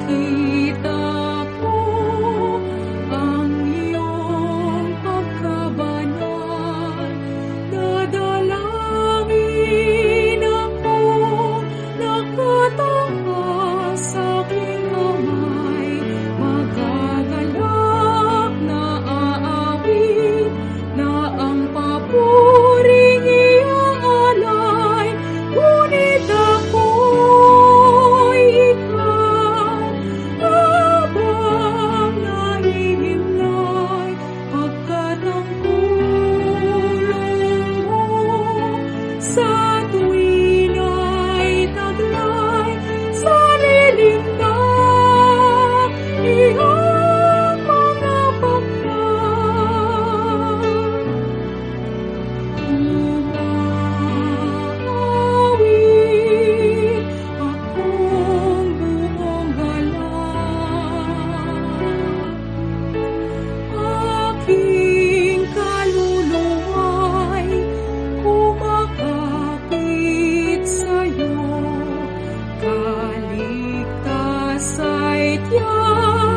makita ko ang iyong pagkabanal. Dadalangin ako, nakataas sa aking kamay, magagalak na aawit na ang papuring iaalay. Ngunit ako'y ikaw habang nahihimlay, pagkat ang tulong mo sa tuwin ay taglay sa lilim na iyong mga pakyan. Umaawit akong buong galak, aking kaluluwa'y kumakapit sa'yo, kaligtas ay tiyak